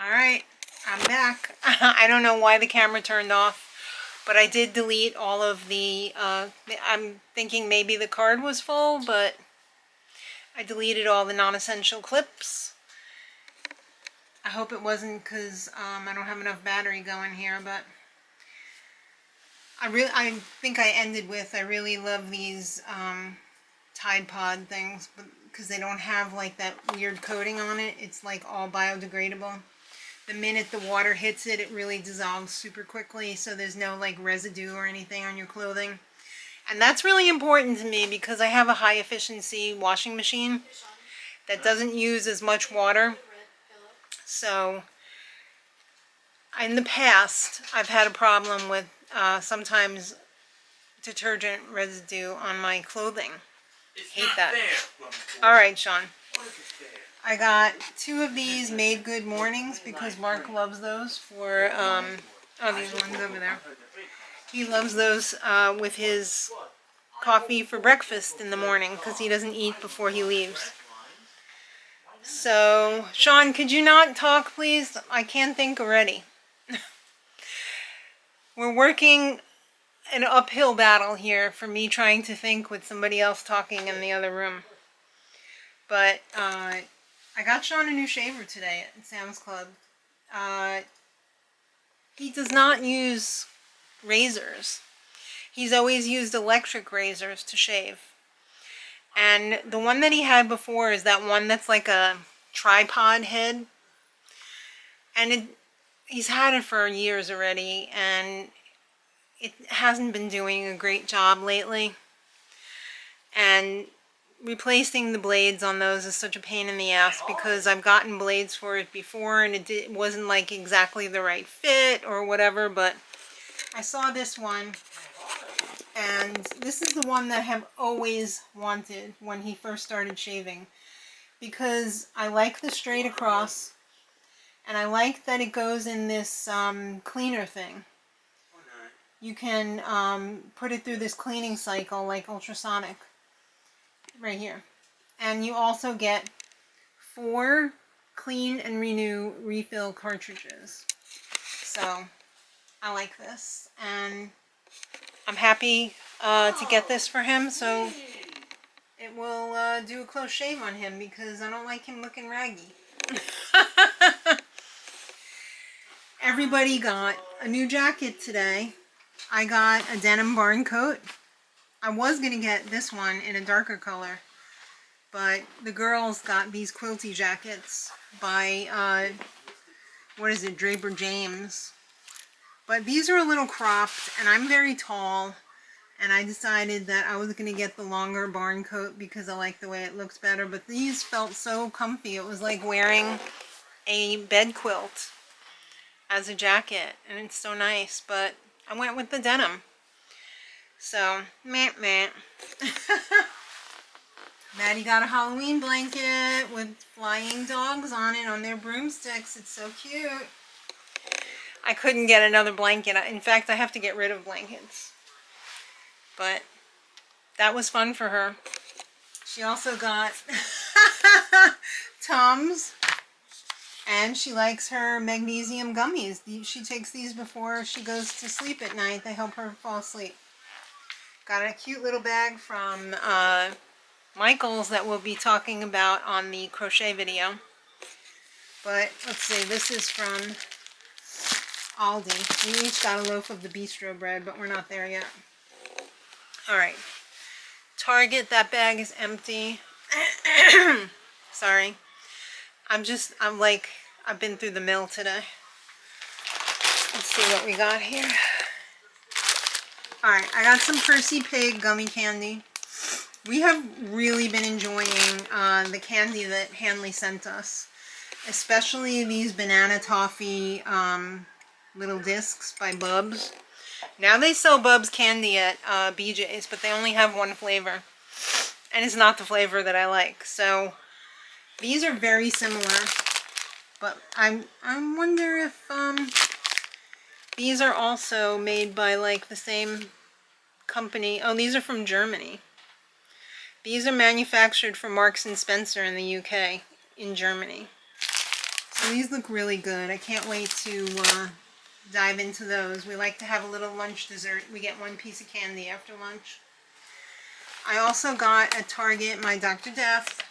Alright, I'm back. I don't know why the camera turned off, but I did delete all of the, I'm thinking maybe the card was full, but I deleted all the non-essential clips. I hope it wasn't because I don't have enough battery going here, but I think I ended with, I really love these Tide Pod things, because they don't have like that weird coating on it. It's like all biodegradable. The minute the water hits it, it really dissolves super quickly, so there's no like residue or anything on your clothing. And that's really important to me because I have a high efficiency washing machine that doesn't use as much water. So in the past, I've had a problem with sometimes detergent residue on my clothing. Hate that. Alright, Sean. I got 2 of these Made Good Mornings because Mark loves those for, oh, these ones over there. He loves those with his coffee for breakfast in the morning because he doesn't eat before he leaves. So, Sean, could you not talk, please? I can't think already. We're working an uphill battle here for me trying to think with somebody else talking in the other room. But, I got Sean a new shaver today at Sam's Club. He does not use razors. He's always used electric razors to shave. And the one that he had before is that one that's like a tripod head. And he's had it for years already, and it hasn't been doing a great job lately. And replacing the blades on those is such a pain in the ass because I've gotten blades for it before and it wasn't like exactly the right fit or whatever, but I saw this one, and this is the one that I have always wanted when he first started shaving because I like the straight across and I like that it goes in this cleaner thing. You can put it through this cleaning cycle like ultrasonic. Right here. And you also get 4 Clean and Renew refill cartridges. So I like this, and I'm happy to get this for him, so it will do a close shave on him because I don't like him looking raggy. Everybody got a new jacket today. I got a denim barn coat. I was going to get this one in a darker color, but the girls got these quilty jackets by, what is it, Draper James. But these are a little cropped, and I'm very tall, and I decided that I was going to get the longer barn coat because I like the way it looks better, but these felt so comfy. It was like wearing a bed quilt as a jacket, and it's so nice, but I went with the denim. So, meh. Maddie got a Halloween blanket with flying dogs on it on their broomsticks. It's so cute. I couldn't get another blanket. In fact, I have to get rid of blankets. But that was fun for her. She also got Tums. And she likes her magnesium gummies. She takes these before she goes to sleep at night. They help her fall asleep. Got a cute little bag from Michael's that we'll be talking about on the crochet video. But let's see, this is from Aldi. We each got a loaf of the bistro bread, but we're not there yet. Alright. Target, that bag is empty. Sorry. I've been through the mill today. Let's see what we got here. Alright, I got some Percy Pig gummy candy. We have really been enjoying the candy that Hanley sent us. Especially these banana toffee little discs by Bubs. Now they sell Bubs candy at BJ's, but they only have one flavor. And it's not the flavor that I like. So these are very similar. But I wonder if these are also made by like the same company. Oh, these are from Germany. These are manufactured for Marks and Spencer in the UK, in Germany. So these look really good. I can't wait to dive into those. We like to have a little lunch dessert. We get one piece of candy after lunch. I also got at Target my Dr. Death.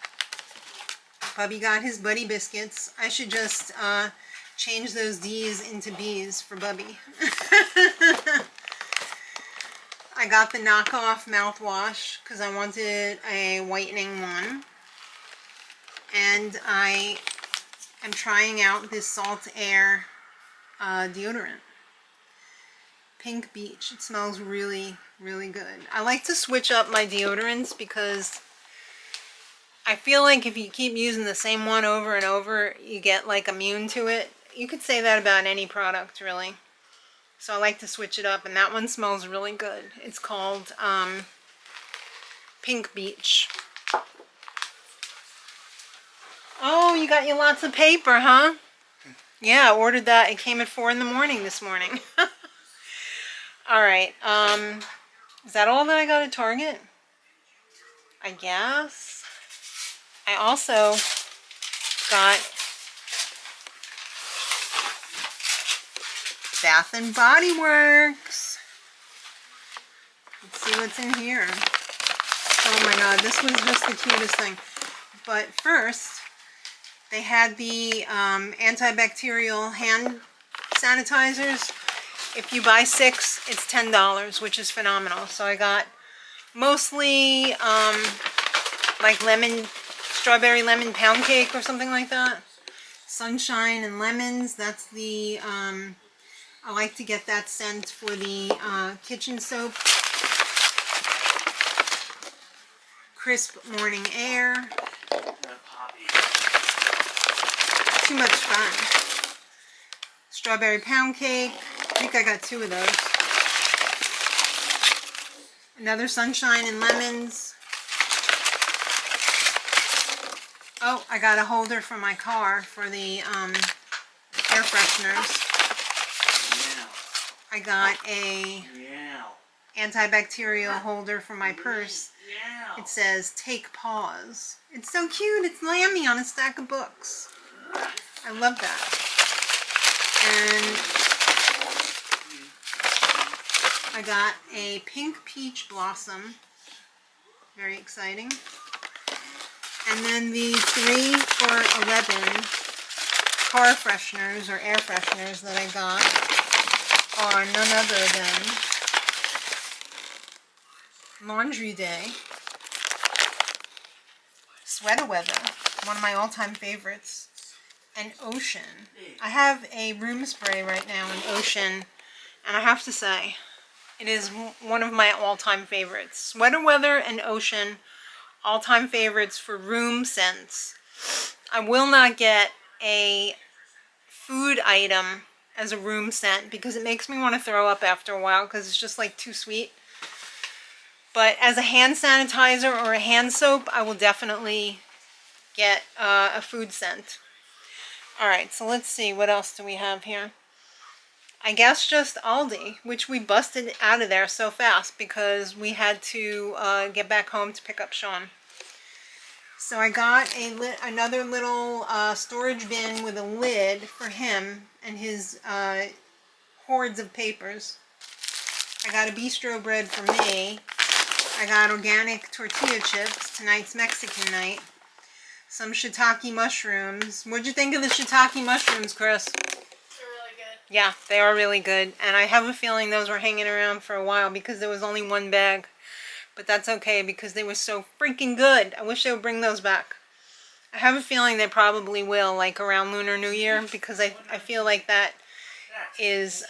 Bubby got his Buddy Biscuits. I should just change those D's into B's for Bubby. I got the knockoff mouthwash because I wanted a whitening one. And I am trying out this Salt Air deodorant. Pink Beach. It smells really, really good. I like to switch up my deodorants because I feel like if you keep using the same one over and over, you get like immune to it. You could say that about any product, really. So I like to switch it up, and that one smells really good. It's called Pink Beach. Oh, you got your lots of paper, huh? Yeah, I ordered that. It came at 4 in the morning this morning. Alright, is that all that I got at Target? I guess. I also got Bath and Body Works. Let's see what's in here. Oh my god, this was just the cutest thing. But first, they had the antibacterial hand sanitizers. If you buy 6, it's $10, which is phenomenal. So I got mostly like strawberry lemon pound cake or something like that. Sunshine and lemons. That's the, I like to get that scent for the kitchen soap. Crisp Morning Air. Too much fun. Strawberry pound cake. I think I got 2 of those. Another Sunshine and Lemons. Oh, I got a holder for my car for the air fresheners. I got a antibacterial holder for my purse. It says, "Take pause." It's so cute. It's Lammy on a stack of books. I love that. And I got a pink peach blossom. Very exciting. And then the 3 for $11 car fresheners or air fresheners that I got are none other than Laundry Day, Sweater Weather, one of my all-time favorites, and Ocean. I have a room spray right now in Ocean, and I have to say, it is one of my all-time favorites. Sweater Weather and Ocean, all-time favorites for room scents. I will not get a food item as a room scent because it makes me want to throw up after a while because it's just like too sweet. But as a hand sanitizer or a hand soap, I will definitely get a food scent. Alright, so let's see, what else do we have here? I guess just Aldi, which we busted out of there so fast because we had to get back home to pick up Sean. So I got another little storage bin with a lid for him and his hordes of papers. I got a bistro bread for me. I got organic tortilla chips, tonight's Mexican night. Some shiitake mushrooms. What'd you think of the shiitake mushrooms, Chris? They're really good. Yeah, they are really good. And I have a feeling those were hanging around for a while because there was only 1 bag. But that's okay because they were so freaking good. I wish they would bring those back. I have a feeling they probably will, like around Lunar New Year, because I feel like that is,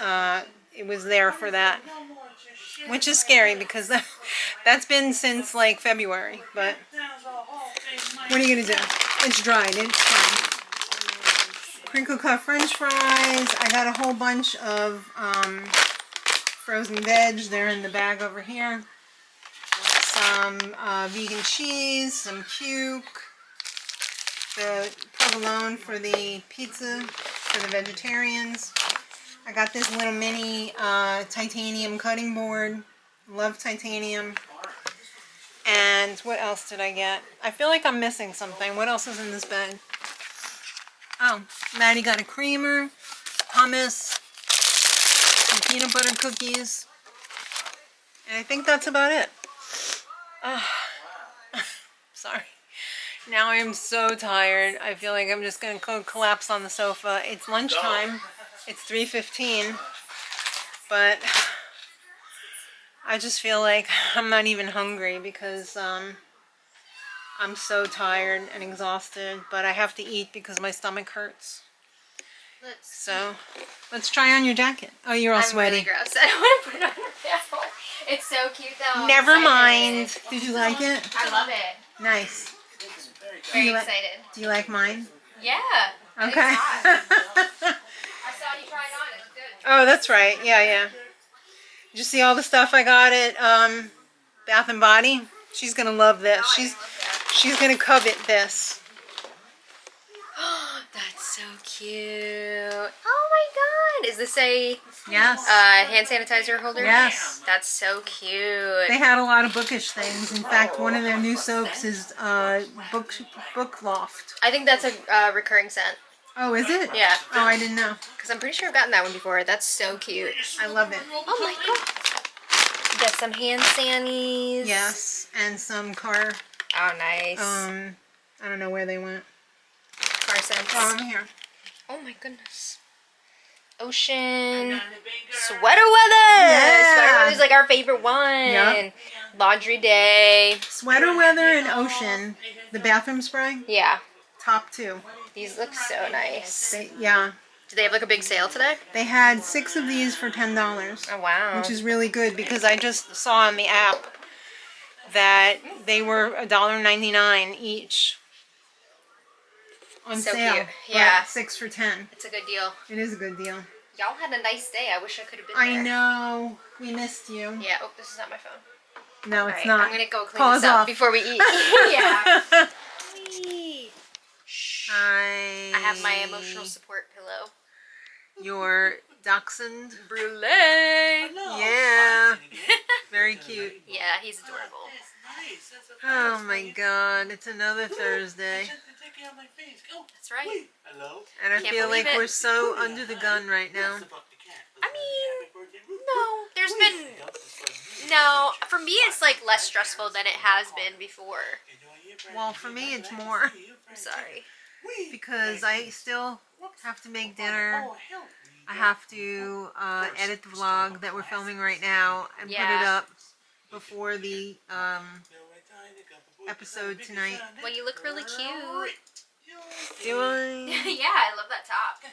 it was there for that. Which is scary because that's been since like February, but what are you going to do? It's dried, it's fine. Crinkle cut french fries. I got a whole bunch of frozen veg. They're in the bag over here. Some vegan cheese, some cuke, the provolone for the pizza for the vegetarians. I got this little mini titanium cutting board. Love titanium. And what else did I get? I feel like I'm missing something. What else is in this bag? Oh, Maddie got a creamer, hummus, some peanut butter cookies. And I think that's about it. Sorry. Now I am so tired. I feel like I'm just going to collapse on the sofa. It's lunchtime. It's 3:15. But I just feel like I'm not even hungry because I'm so tired and exhausted. But I have to eat because my stomach hurts. So let's try on your jacket. Oh, you're all sweaty. I'm really gross. I don't want to put it on now. It's so cute though. Never mind. Did you like it? I love it. Nice. Very you excited. Do you like mine? Yeah. Okay. I saw you try it on. It was good. Oh, that's right. Yeah, yeah. Did you see all the stuff I got at Bath and Body? She's gonna love this. She's gonna covet this. That's so cute. Oh my god. Is this a Yes. hand sanitizer holder? Yes. That's so cute. They had a lot of bookish things. In fact, one of their new soaps is Book Loft. I think that's a recurring scent. Oh, is it? Yeah. Oh, I didn't know. Because I'm pretty sure I've gotten that one before. That's so cute. I love it. Oh my god. Got some hand sannies. Yes, and some car. Oh, nice. I don't know where they went. Car scents. Oh, I'm here. Oh my goodness. Ocean. Sweater weather. Yeah. Sweater weather's like our favorite one. Yep. Laundry day. Sweater weather and ocean. The bathroom spray. Yeah. Top two. These look so nice. Yeah. Do they have like a big sale today? They had 6 of these for $10. Oh wow. Which is really good because I just saw on the app that they were $1.99 each on So sale. cute. but Yeah. 6 for 10. It's a good deal. It is a good deal. Y'all had a nice day. I wish I could have been I there. know. We missed you. Yeah. Oh, this is not my phone. No, it's Alright, not. I'm gonna go clean Pause this up off. before we eat. Yeah. Shh. Hi. I have my emotional support pillow. Your dachshund. Brulee. Yeah. Very cute. Yeah, he's adorable. Oh my god, it's another Thursday. That's right. And I Can't feel believe like it. we're so under the gun right now. I mean, no, there's been, no, for me it's like less stressful than it has been before. Well, for me it's more I'm sorry. because I still have to make dinner. I have to edit the vlog that we're filming right now and put it Yeah. up before the episode tonight. Well, you look really cute. Do I? Yeah, I love that top. Did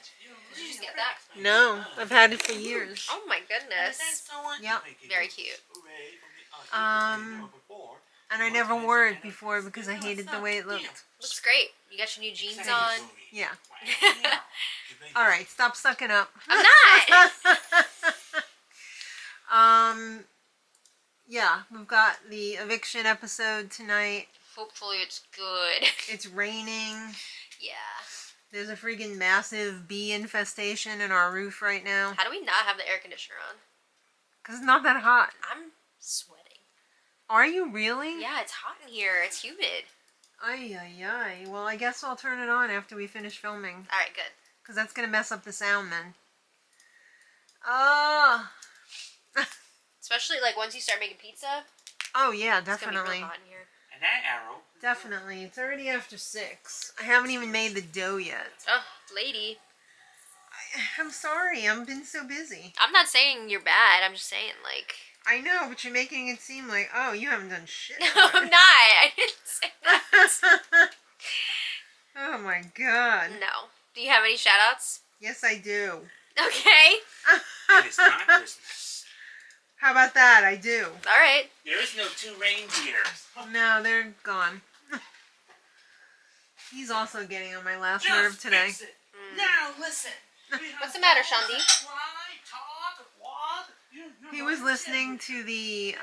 you just get that? No, I've had it for years. Oh my goodness. Yep. Very cute. And I never wore it before because I hated the way it looked. Looks great. You got your new jeans on. Yeah. Alright, stop sucking up. I'm not. Yeah, we've got the eviction episode tonight. Hopefully it's good. It's raining. Yeah. There's a freaking massive bee infestation in our roof right now. How do we not have the air conditioner on? Because it's not that hot. I'm sweating. Are you really? Yeah, it's hot in here. It's humid. Ay, ay, ay. Well, I guess I'll turn it on after we finish filming. Alright, good. Because that's going to mess up the sound then. Oh. Especially like once you start making pizza. Oh, yeah, It's gonna be definitely. real hot in here. And that arrow. Definitely. It's already after 6. I haven't even made the dough yet. Oh, lady. I'm sorry. I've been so busy. I'm not saying you're bad. I'm just saying like. I know, but you're making it seem like, oh, you haven't done shit. No, I'm not. I didn't say that. Oh my god. No. Do you have any shout outs? Yes, I do. Okay. It is not Christmas. How about that? I do. Alright. There is no 2 reindeers. No, they're gone. He's also getting on my last nerve Just today. fix it. Now listen. What's the matter, Shandi? He was listening to the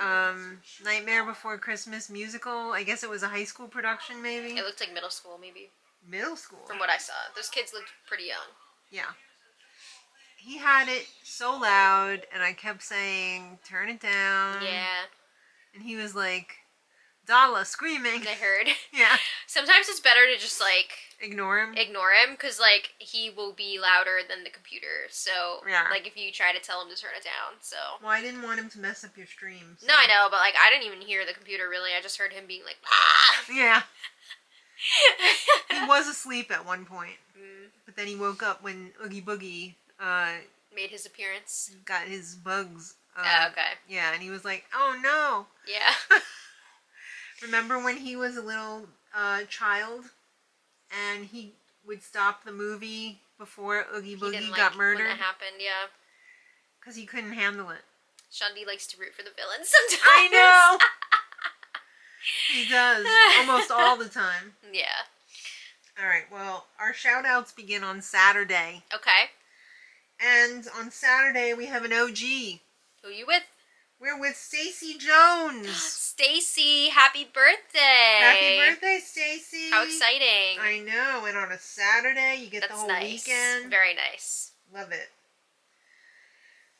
Nightmare Before Christmas musical. I guess it was a high school production, maybe? It looked like middle school, maybe. Middle school. From what I saw. Those kids looked pretty young. Yeah. He had it so loud, and I kept saying, turn it down. Yeah. And he was like, Dala screaming. I heard. Yeah. Sometimes it's better to just, like, Ignore him. ignore him, because, like, he will be louder than the computer. So, Yeah. like, if you try to tell him to turn it down, so. Well, I didn't want him to mess up your stream. So. No, I know, but, like, I didn't even hear the computer, really. I just heard him being like, ah! Yeah. He was asleep at one point. Mm. But then he woke up when Oogie Boogie Made his appearance. got his bugs. Oh, okay. Yeah, and he was like, oh no. Yeah. Remember when he was a little child and he would stop the movie before Oogie He Boogie didn't got like murdered? when that happened, yeah. Because he couldn't handle it. Shundi likes to root for the villain sometimes. I know! He does. Almost all the time. Yeah. Alright, well, our shout outs begin on Saturday. Okay. And on Saturday we have an OG. Who you with? We're with Stacy Jones. Stacy, happy birthday. Happy birthday, Stacy. How exciting. I know, and on a Saturday you get That's the whole nice. weekend. Very nice. Love it.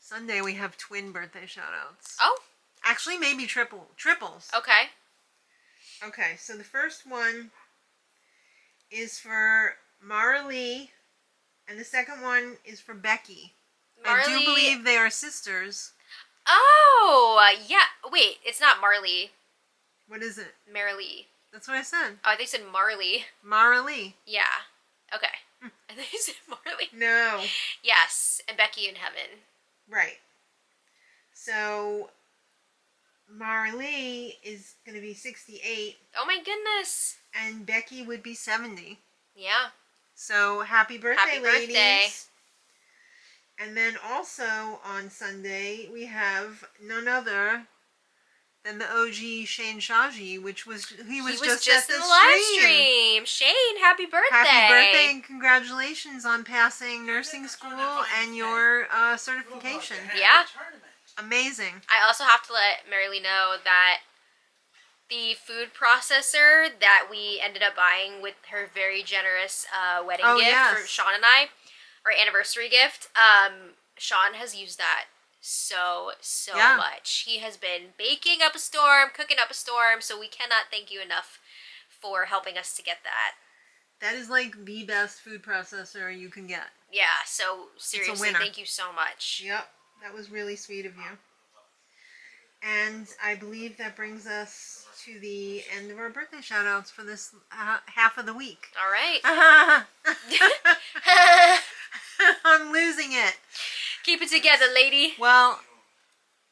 Sunday we have twin birthday shout outs. Oh, Actually, maybe triples. okay. Okay, so the first one is for Mara Lee, and the second one is for Becky. I do Marley. believe they are sisters. Oh, yeah. Wait, it's not Marley. What is it? Marilee. That's what I said. Oh, I think you said Marley. Mara Lee. Yeah. Okay. I think you said Marley. No. Yes, and Becky in heaven. Right. So, Mara Lee is going to be 68, Oh my goodness. and Becky would be 70. Yeah. So, happy birthday, Happy ladies. birthday. And then also on Sunday, we have none other than the OG Shane Shaji, which was, he was just at in the the live stream. Shane, happy birthday. Happy birthday and congratulations on passing nursing school and your certification. Yeah. Amazing. I also have to let Marilee know that the food processor that we ended up buying with her very generous wedding Oh, gift yes. for Sean and I, our anniversary gift, Sean has used that so Yeah. much. He has been baking up a storm, cooking up a storm, so we cannot thank you enough for helping us to get that. That is like the best food processor you can get. Yeah, so seriously, winner. thank you so much. Yep, that was really sweet of you. And I believe that brings us to the end of our birthday shout outs for this half of the week. All right. I'm losing it. Keep it together, lady. Well,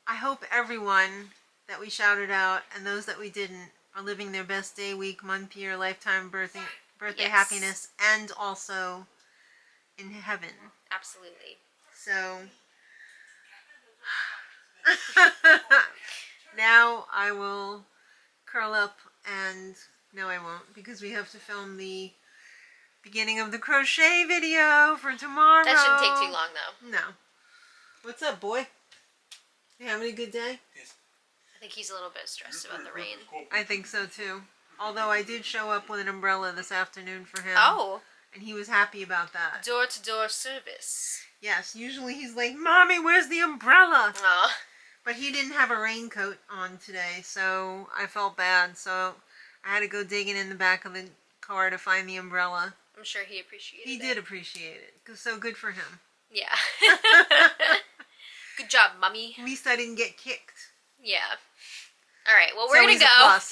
I hope everyone that we shouted out and those that we didn't are living their best day, week, month, year, lifetime, birthday Yes. happiness, and also in heaven. Absolutely. So now I will curl up and no, I won't, because we have to film the beginning of the crochet video for tomorrow. That shouldn't take too long, though. No. What's up, boy? You having a good day? I think he's a little bit stressed about the rain. I think so too. Although I did show up with an umbrella this afternoon for him. Oh, And he was happy about that. door-to-door service. Yes, usually he's like, Mommy, where's the umbrella? Oh, But he didn't have a raincoat on today, so I felt bad. So I had to go digging in the back of the car to find the umbrella. I'm sure he appreciated it. He did appreciate it. So good for him. Yeah. Good job, Mummy. At least I didn't get kicked. Yeah. All right, well, It's we're going always to a go. plus.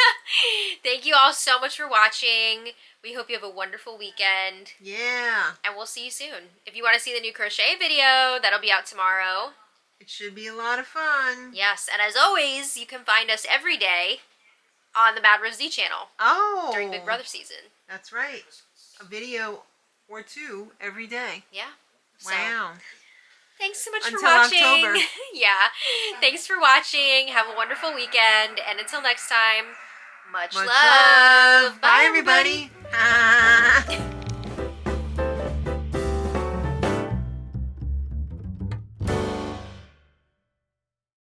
Thank you all so much for watching. We hope you have a wonderful weekend, Yeah. and we'll see you soon. If you want to see the new crochet video, that'll be out tomorrow. It should be a lot of fun. Yes, and as always, you can find us every day on the Mad Rose D channel Oh. during Big Brother season. That's right. A video or two every day. Yeah. So, Wow. thanks so much for Until watching. October. Yeah. Thanks for watching. Have a wonderful weekend. And until next time, much Much love. love. Bye, everybody.